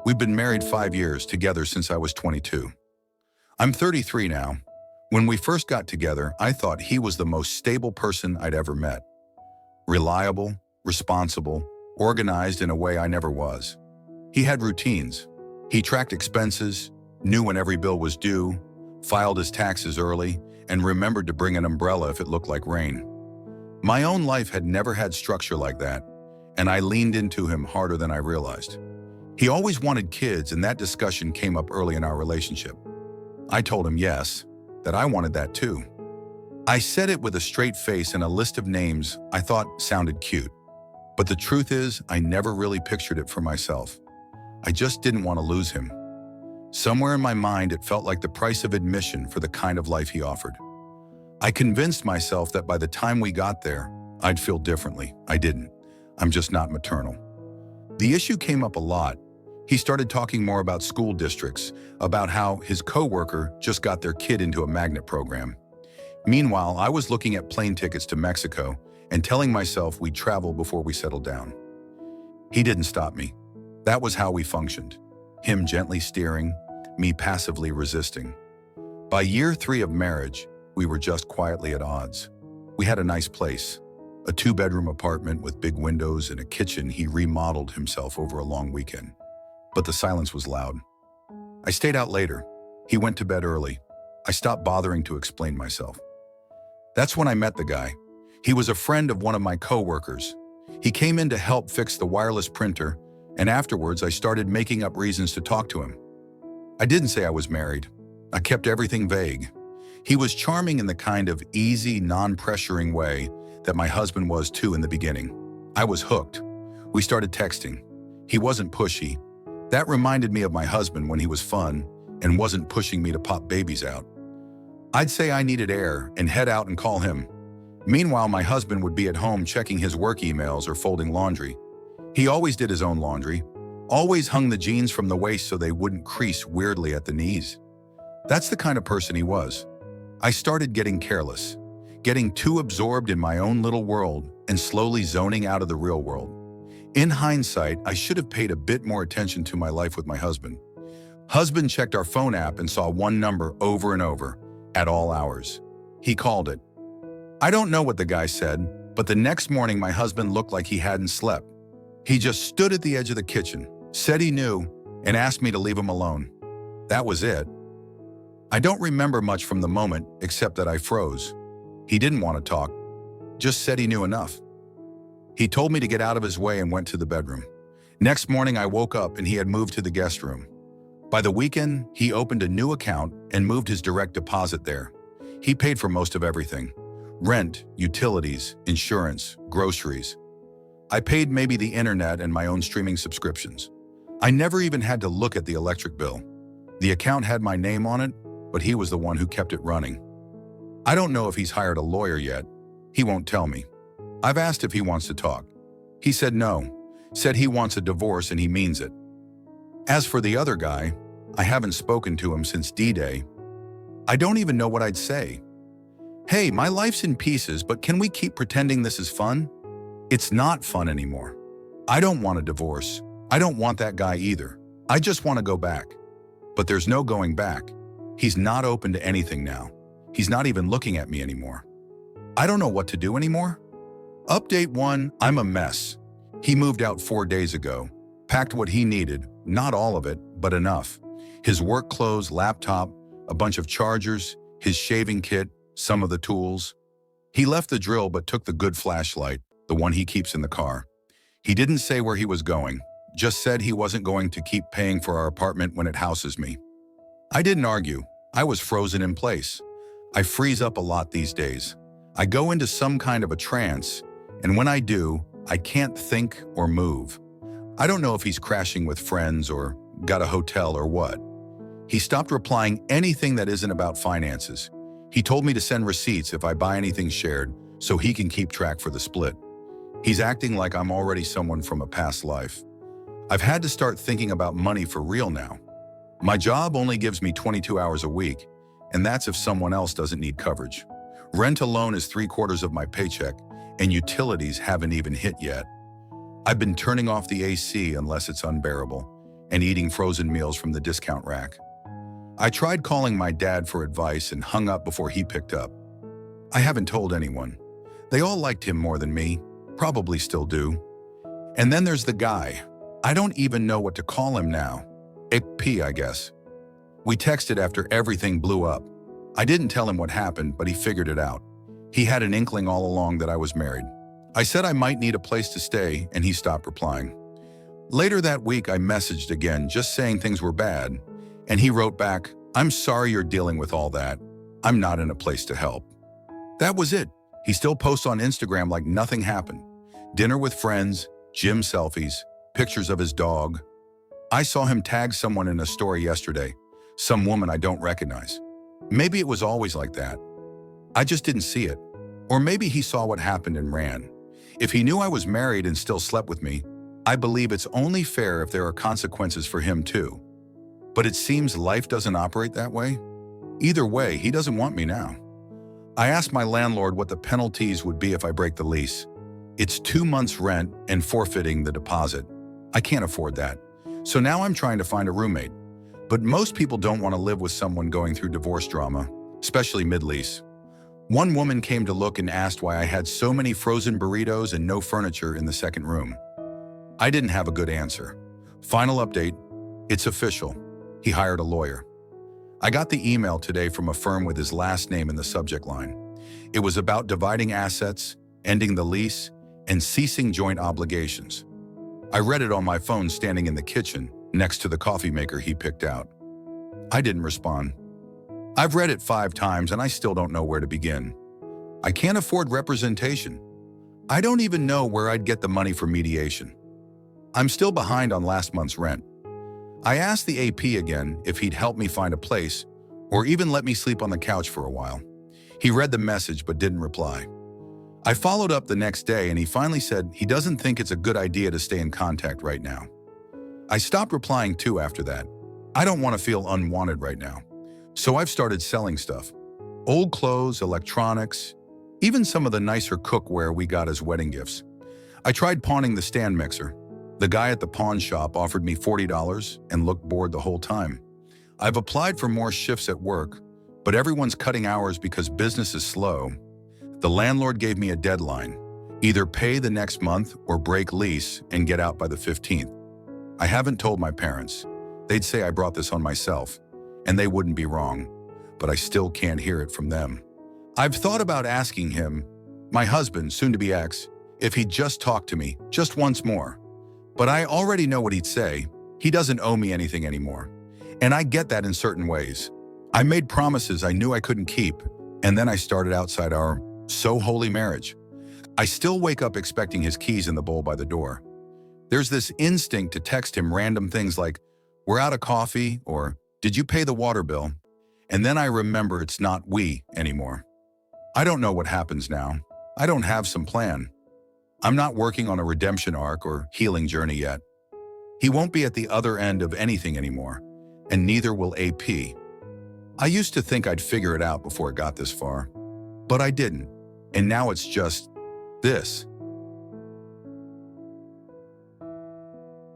We've been married 5 years, together since I was 22. I'm 33 now. When we first got together, I thought he was the most stable person I'd ever met. Reliable, responsible, organized in a way I never was. He had routines. He tracked expenses, knew when every bill was due, filed his taxes early, and remembered to bring an umbrella if it looked like rain. My own life had never had structure like that, and I leaned into him harder than I realized. He always wanted kids, and that discussion came up early in our relationship. I told him yes, that I wanted that too. I said it with a straight face and a list of names I thought sounded cute. But the truth is, I never really pictured it for myself. I just didn't want to lose him. Somewhere in my mind, it felt like the price of admission for the kind of life he offered. I convinced myself that by the time we got there, I'd feel differently. I didn't. I'm just not maternal. The issue came up a lot. He started talking more about school districts, about how his coworker just got their kid into a magnet program. Meanwhile, I was looking at plane tickets to Mexico and telling myself we'd travel before we settled down. He didn't stop me. That was how we functioned. Him gently steering, me passively resisting. By year 3 of marriage, we were just quietly at odds. We had a nice place, a 2-bedroom apartment with big windows and a kitchen he remodeled himself over a long weekend. But the silence was loud. I stayed out later. He went to bed early. I stopped bothering to explain myself. That's when I met the guy. He was a friend of one of my coworkers. He came in to help fix the wireless printer, and afterwards I started making up reasons to talk to him. I didn't say I was married. I kept everything vague. He was charming in the kind of easy, non-pressuring way that my husband was too in the beginning. I was hooked. We started texting. He wasn't pushy. That reminded me of my husband when he was fun and wasn't pushing me to pop babies out. I'd say I needed air and head out and call him. Meanwhile, my husband would be at home checking his work emails or folding laundry. He always did his own laundry, always hung the jeans from the waist so they wouldn't crease weirdly at the knees. That's the kind of person he was. I started getting careless, getting too absorbed in my own little world and slowly zoning out of the real world. In hindsight, I should have paid a bit more attention to my life with my husband. Husband checked our phone app and saw one number over and over, at all hours. He called it. I don't know what the guy said, but the next morning my husband looked like he hadn't slept. He just stood at the edge of the kitchen, said he knew, and asked me to leave him alone. That was it. I don't remember much from the moment except that I froze. He didn't want to talk, just said he knew enough. He told me to get out of his way and went to the bedroom. Next morning I woke up and he had moved to the guest room. By the weekend, he opened a new account and moved his direct deposit there. He paid for most of everything. Rent, utilities, insurance, groceries. I paid maybe the internet and my own streaming subscriptions. I never even had to look at the electric bill. The account had my name on it, but he was the one who kept it running. I don't know if he's hired a lawyer yet. He won't tell me. I've asked if he wants to talk. He said no, said he wants a divorce and he means it. As for the other guy, I haven't spoken to him since D-Day. I don't even know what I'd say. Hey, my life's in pieces, but can we keep pretending this is fun? It's not fun anymore. I don't want a divorce. I don't want that guy either. I just want to go back. But there's no going back. He's not open to anything now. He's not even looking at me anymore. I don't know what to do anymore. Update 1, I'm a mess. He moved out 4 days ago, packed what he needed, not all of it, but enough. His work clothes, laptop, a bunch of chargers, his shaving kit, some of the tools. He left the drill but took the good flashlight, the one he keeps in the car. He didn't say where he was going, just said he wasn't going to keep paying for our apartment when it houses me. I didn't argue. I was frozen in place. I freeze up a lot these days. I go into some kind of a trance, and when I do, I can't think or move. I don't know if he's crashing with friends or got a hotel or what. He stopped replying anything that isn't about finances. He told me to send receipts if I buy anything shared so he can keep track for the split. He's acting like I'm already someone from a past life. I've had to start thinking about money for real now. My job only gives me 22 hours a week, and that's if someone else doesn't need coverage. Rent alone is 3/4 of my paycheck, and utilities haven't even hit yet. I've been turning off the AC unless it's unbearable. and eating frozen meals from the discount rack. I tried calling my dad for advice and hung up before he picked up. I haven't told anyone. They all liked him more than me, probably still do. And then there's the guy. I don't even know what to call him now. AP, I guess. We texted after everything blew up. I didn't tell him what happened, but he figured it out. He had an inkling all along that I was married. I said I might need a place to stay, and he stopped replying. Later that week, I messaged again, just saying things were bad, and he wrote back, "I'm sorry you're dealing with all that. I'm not in a place to help." That was it. He still posts on Instagram like nothing happened. Dinner with friends, gym selfies, pictures of his dog. I saw him tag someone in a story yesterday, some woman I don't recognize. Maybe it was always like that. I just didn't see it. Or maybe he saw what happened and ran. If he knew I was married and still slept with me, I believe it's only fair if there are consequences for him too. But it seems life doesn't operate that way. Either way, he doesn't want me now. I asked my landlord what the penalties would be if I break the lease. It's 2 months' rent and forfeiting the deposit. I can't afford that. So now I'm trying to find a roommate. But most people don't want to live with someone going through divorce drama, especially mid-lease. One woman came to look and asked why I had so many frozen burritos and no furniture in the second room. I didn't have a good answer. Final update, it's official. He hired a lawyer. I got the email today from a firm with his last name in the subject line. It was about dividing assets, ending the lease, and ceasing joint obligations. I read it on my phone standing in the kitchen, next to the coffee maker he picked out. I didn't respond. I've read it 5 times and I still don't know where to begin. I can't afford representation. I don't even know where I'd get the money for mediation. I'm still behind on last month's rent. I asked the AP again if he'd help me find a place or even let me sleep on the couch for a while. He read the message but didn't reply. I followed up the next day and he finally said he doesn't think it's a good idea to stay in contact right now. I stopped replying too after that. I don't want to feel unwanted right now. So I've started selling stuff. Old clothes, electronics, even some of the nicer cookware we got as wedding gifts. I tried pawning the stand mixer. The guy at the pawn shop offered me $40 and looked bored the whole time. I've applied for more shifts at work, but everyone's cutting hours because business is slow. The landlord gave me a deadline. Either pay the next month or break lease and get out by the 15th. I haven't told my parents. They'd say I brought this on myself, and they wouldn't be wrong, but I still can't hear it from them. I've thought about asking him, my husband, soon-to-be ex, if he'd just talk to me, just once more. But I already know what he'd say. He doesn't owe me anything anymore. And I get that in certain ways. I made promises I knew I couldn't keep, and then I started outside our so-holy marriage. I still wake up expecting his keys in the bowl by the door. There's this instinct to text him random things like, "We're out of coffee," or "Did you pay the water bill?" And then I remember it's not we anymore. I don't know what happens now. I don't have some plan. I'm not working on a redemption arc or healing journey yet. He won't be at the other end of anything anymore, and neither will AP. I used to think I'd figure it out before it got this far, but I didn't, and now it's just this.